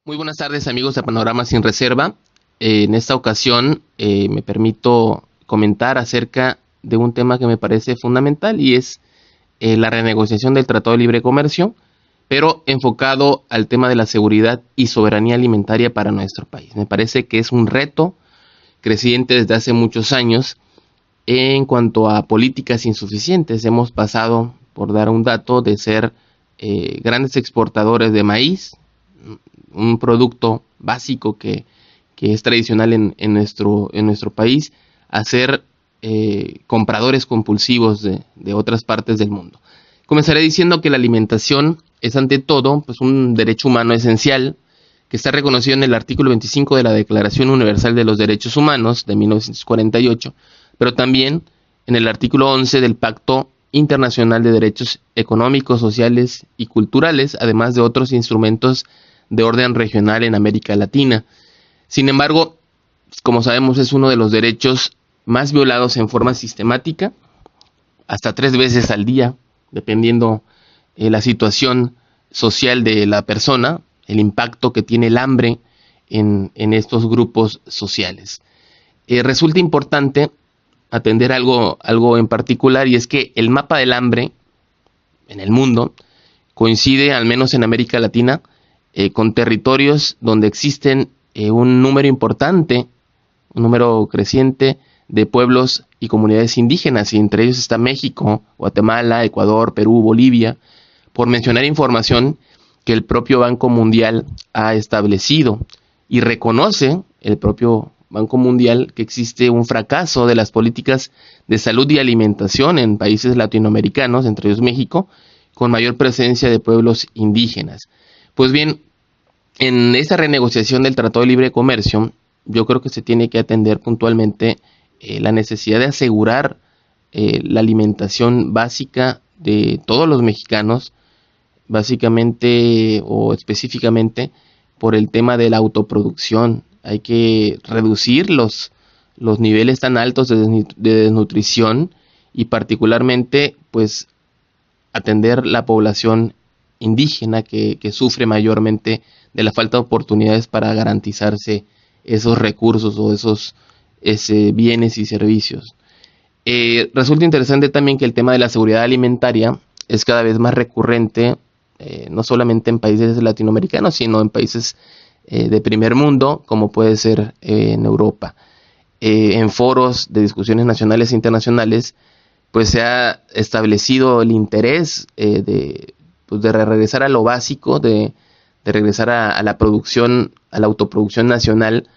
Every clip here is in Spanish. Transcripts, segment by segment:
Muy buenas tardes, amigos de Panorama Sin Reserva. En esta ocasión me permito comentar acerca de un tema que me parece fundamental y es la renegociación del Tratado de Libre Comercio, pero enfocado al tema de la seguridad y soberanía alimentaria para nuestro país. Me parece que es un reto creciente desde hace muchos años en cuanto a políticas insuficientes. Hemos pasado, por dar un dato, de ser grandes exportadores de maíz, un producto básico que es tradicional en nuestro país, a ser compradores compulsivos de otras partes del mundo. Comenzaré diciendo que la alimentación es ante todo pues, un derecho humano esencial que está reconocido en el artículo 25 de la Declaración Universal de los Derechos Humanos de 1948, pero también en el artículo 11 del Pacto Internacional de Derechos Económicos, Sociales y Culturales, además de otros instrumentos de orden regional en América Latina. Sin embargo, como sabemos, es uno de los derechos más violados en forma sistemática, hasta 3 veces al día, dependiendo la situación social de la persona, el impacto que tiene el hambre en estos grupos sociales. Resulta importante atender algo en particular, y es que el mapa del hambre en el mundo coincide, al menos en América Latina, con territorios donde existen un número importante, un número creciente de pueblos y comunidades indígenas, y entre ellos está México, Guatemala, Ecuador, Perú, Bolivia, por mencionar información que el propio Banco Mundial ha establecido, y reconoce el propio Banco Mundial que existe un fracaso de las políticas de salud y alimentación en países latinoamericanos, entre ellos México, con mayor presencia de pueblos indígenas. Pues bien, en esta renegociación del Tratado de Libre Comercio, yo creo que se tiene que atender puntualmente la necesidad de asegurar la alimentación básica de todos los mexicanos, básicamente o específicamente por el tema de la autoproducción. Hay que reducir los niveles tan altos de desnutrición y particularmente pues atender la población indígena que sufre mayormente de la falta de oportunidades para garantizarse esos recursos o esos bienes y servicios. Resulta interesante también que el tema de la seguridad alimentaria es cada vez más recurrente, no solamente en países latinoamericanos, sino en países de primer mundo, como puede ser en Europa. En foros de discusiones nacionales e internacionales, pues se ha establecido el interés de regresar a lo básico, de regresar a la producción, a la autoproducción nacional,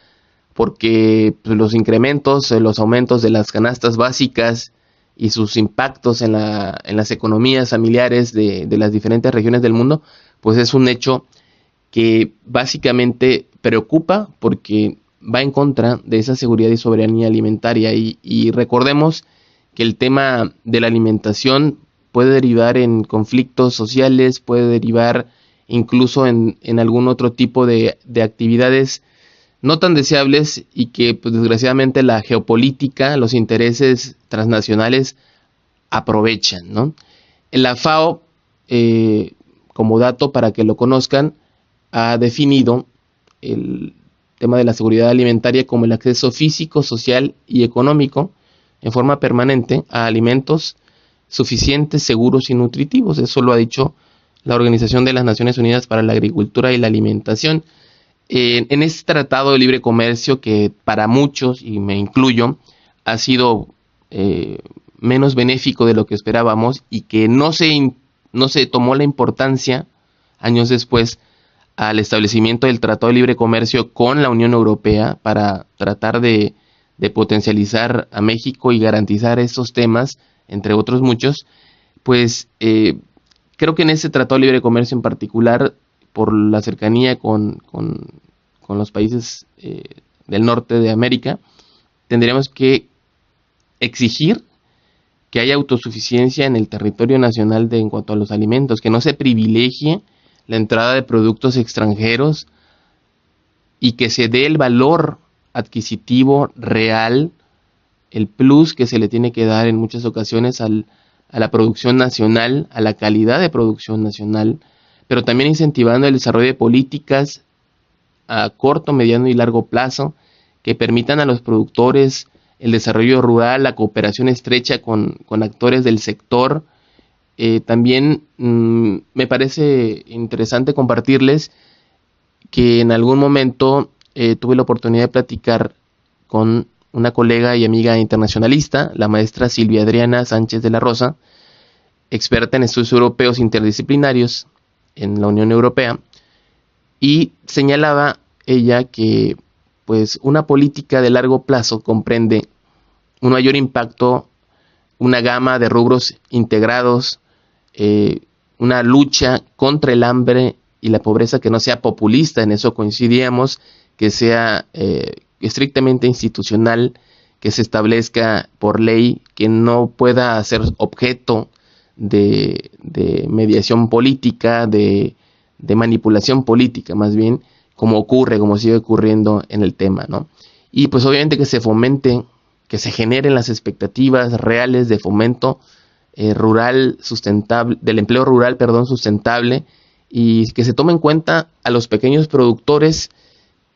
porque pues, los incrementos, los aumentos de las canastas básicas y sus impactos en las economías familiares de las diferentes regiones del mundo, pues es un hecho que básicamente preocupa porque va en contra de esa seguridad y soberanía alimentaria. Y recordemos que el tema de la alimentación puede derivar en conflictos sociales, puede derivar incluso en algún otro tipo de actividades no tan deseables, y que pues, desgraciadamente la geopolítica, los intereses transnacionales aprovechan, ¿no? La FAO, como dato para que lo conozcan, ha definido el tema de la seguridad alimentaria como el acceso físico, social y económico en forma permanente a alimentos suficientes, seguros y nutritivos. Eso lo ha dicho la Organización de las Naciones Unidas para la Agricultura y la Alimentación. En este tratado de libre comercio, que para muchos, y me incluyo, ha sido menos benéfico de lo que esperábamos, y que no se tomó la importancia años después al establecimiento del Tratado de Libre Comercio con la Unión Europea para tratar de potencializar a México y garantizar estos temas, entre otros muchos, pues creo que en ese Tratado de Libre Comercio en particular, por la cercanía con los países del norte de América, tendríamos que exigir que haya autosuficiencia en el territorio nacional en cuanto a los alimentos, que no se privilegie la entrada de productos extranjeros y que se dé el valor adquisitivo real, el plus que se le tiene que dar en muchas ocasiones a la producción nacional, a la calidad de producción nacional, pero también incentivando el desarrollo de políticas a corto, mediano y largo plazo que permitan a los productores el desarrollo rural, la cooperación estrecha con actores del sector. También me parece interesante compartirles que en algún momento tuve la oportunidad de platicar con una colega y amiga internacionalista, la maestra Silvia Adriana Sánchez de la Rosa, experta en estudios europeos interdisciplinarios en la Unión Europea, y señalaba ella que pues una política de largo plazo comprende un mayor impacto, una gama de rubros integrados, una lucha contra el hambre y la pobreza que no sea populista, en eso coincidíamos, que sea estrictamente institucional, que se establezca por ley, que no pueda ser objeto de mediación política, de manipulación política, más bien, como sigue ocurriendo en el tema, ¿no? Y pues obviamente que se fomente, que se generen las expectativas reales de fomento rural sustentable, del empleo rural, sustentable, y que se tome en cuenta a los pequeños productores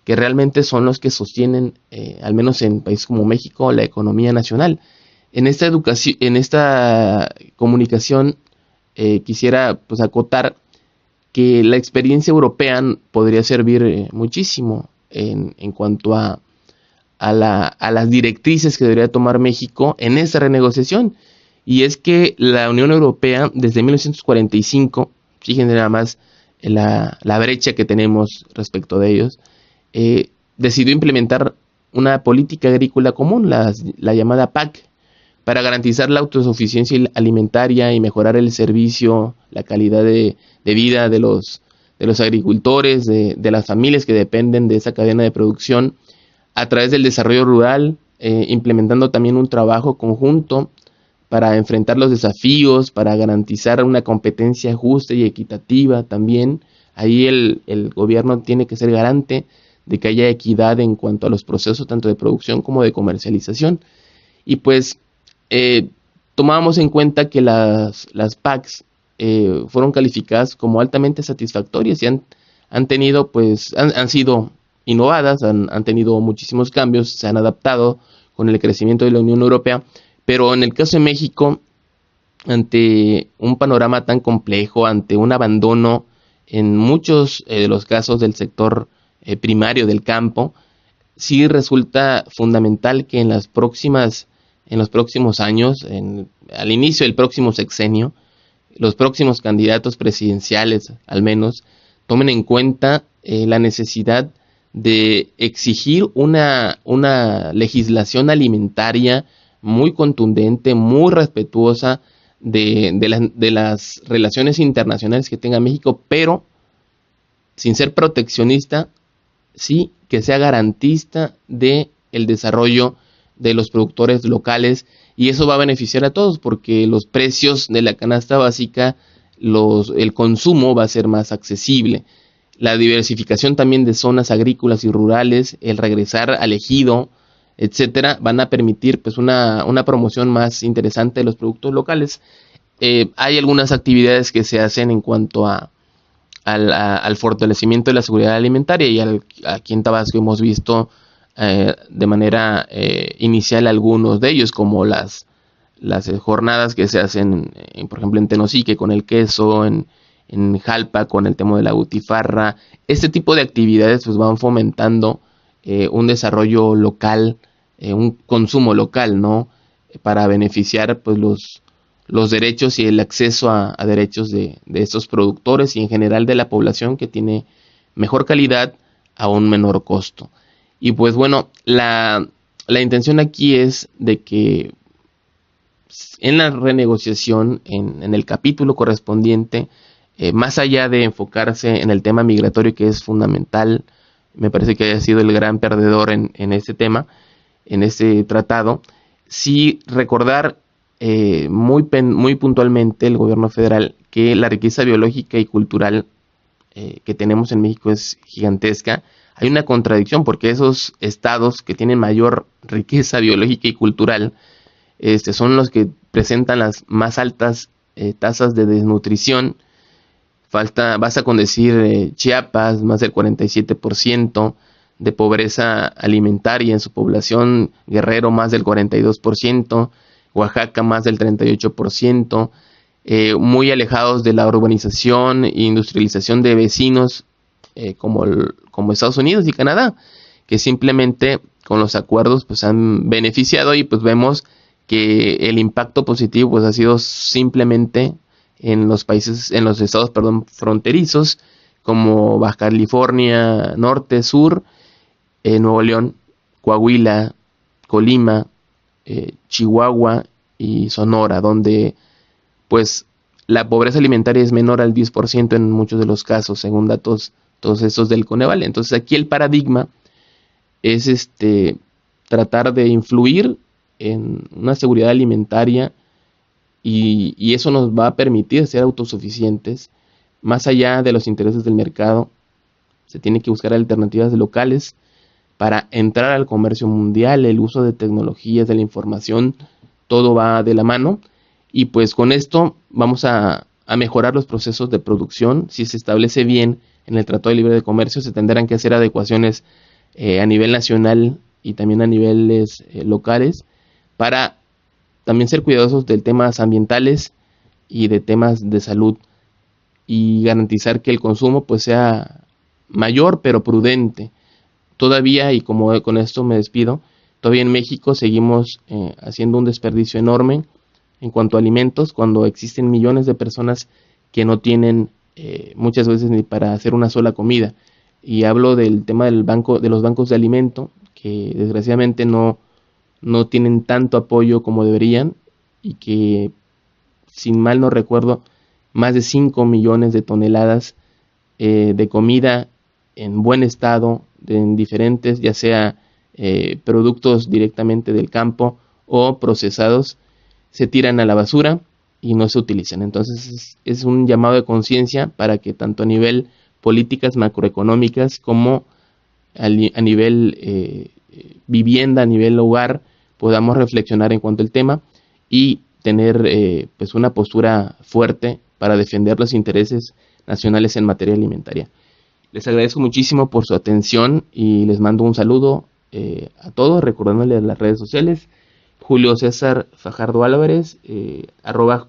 que realmente son los que sostienen, al menos en países como México, la economía nacional. En esta comunicación quisiera pues acotar que la experiencia europea podría servir muchísimo en cuanto a las directrices que debería tomar México en esta renegociación. Y es que la Unión Europea desde 1945, fíjense nada más la brecha que tenemos respecto de ellos, decidió implementar una política agrícola común, la llamada PAC, para garantizar la autosuficiencia alimentaria y mejorar el servicio, la calidad de vida de los agricultores, de las familias que dependen de esa cadena de producción, a través del desarrollo rural, implementando también un trabajo conjunto para enfrentar los desafíos, para garantizar una competencia justa y equitativa también. Ahí el gobierno tiene que ser garante de que haya equidad en cuanto a los procesos tanto de producción como de comercialización. Y pues tomábamos en cuenta que las PACs fueron calificadas como altamente satisfactorias y han tenido, pues, han sido innovadas, han tenido muchísimos cambios, se han adaptado con el crecimiento de la Unión Europea, pero en el caso de México, ante un panorama tan complejo, ante un abandono en muchos de los casos del sector primario del campo, sí resulta fundamental que en los próximos años, al inicio del próximo sexenio, los próximos candidatos presidenciales, al menos, tomen en cuenta la necesidad de exigir una legislación alimentaria muy contundente, muy respetuosa de las relaciones internacionales que tenga México, pero sin ser proteccionista, sí que sea garantista de el desarrollo de los productores locales, y eso va a beneficiar a todos porque los precios de la canasta básica, el consumo va a ser más accesible. La diversificación también de zonas agrícolas y rurales, el regresar al ejido, etcétera, van a permitir pues una promoción más interesante de los productos locales. Hay algunas actividades que se hacen en cuanto al fortalecimiento de la seguridad alimentaria, y aquí en Tabasco hemos visto de manera inicial algunos de ellos, como las jornadas que se hacen, por ejemplo, en Tenosique con el queso, en Jalpa con el tema de la butifarra. Este tipo de actividades pues van fomentando un desarrollo local, un consumo local, ¿no? Para beneficiar pues los derechos y el acceso a derechos de estos productores y en general de la población, que tiene mejor calidad a un menor costo. Y pues bueno, la intención aquí es de que en la renegociación, en el capítulo correspondiente, más allá de enfocarse en el tema migratorio, que es fundamental, me parece que haya sido el gran perdedor en este tema, en este tratado, sí recordar muy puntualmente el gobierno federal que la riqueza biológica y cultural que tenemos en México es gigantesca. Hay una contradicción porque esos estados que tienen mayor riqueza biológica y cultural son los que presentan las más altas tasas de desnutrición, Basta con decir Chiapas, más del 47% de pobreza alimentaria en su población, Guerrero más del 42%, Oaxaca más del 38%, muy alejados de la urbanización e industrialización de vecinos como Estados Unidos y Canadá, que simplemente con los acuerdos pues han beneficiado, y pues vemos que el impacto positivo pues ha sido simplemente en los estados fronterizos, como Baja California Norte, Sur, Nuevo León, Coahuila, Colima, Chihuahua y Sonora, donde pues la pobreza alimentaria es menor al 10% en muchos de los casos, según datos todos estos del Coneval. Entonces aquí el paradigma es tratar de influir en una seguridad alimentaria, y eso nos va a permitir ser autosuficientes más allá de los intereses del mercado. Se tiene que buscar alternativas locales para entrar al comercio mundial. El uso de tecnologías, de la información, todo va de la mano, y pues con esto vamos a mejorar los procesos de producción. Si se establece bien en el Tratado de Libre de Comercio, se tendrán que hacer adecuaciones a nivel nacional y también a niveles locales, para también ser cuidadosos de temas ambientales y de temas de salud, y garantizar que el consumo pues sea mayor pero prudente. Todavía, y como con esto me despido, todavía en México seguimos haciendo un desperdicio enorme en cuanto a alimentos, cuando existen millones de personas que no tienen muchas veces ni para hacer una sola comida. Y hablo del tema de los bancos de alimento, que desgraciadamente no tienen tanto apoyo como deberían, y que, sin mal no recuerdo, más de 5 millones de toneladas de comida en buen estado, en diferentes, ya sea productos directamente del campo o procesados, se tiran a la basura y no se utilizan. Entonces es un llamado de conciencia para que tanto a nivel políticas macroeconómicas como a nivel vivienda, a nivel hogar, podamos reflexionar en cuanto al tema y tener pues una postura fuerte para defender los intereses nacionales en materia alimentaria. Les agradezco muchísimo por su atención y les mando un saludo a todos, recordándoles las redes sociales: Julio César Fajardo Álvarez, arroba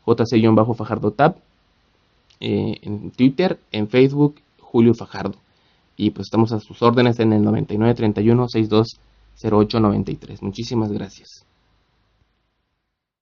jc-fajardo-tab, en Twitter, en Facebook, Julio Fajardo. Y pues estamos a sus órdenes en el 9931-620893. Muchísimas gracias.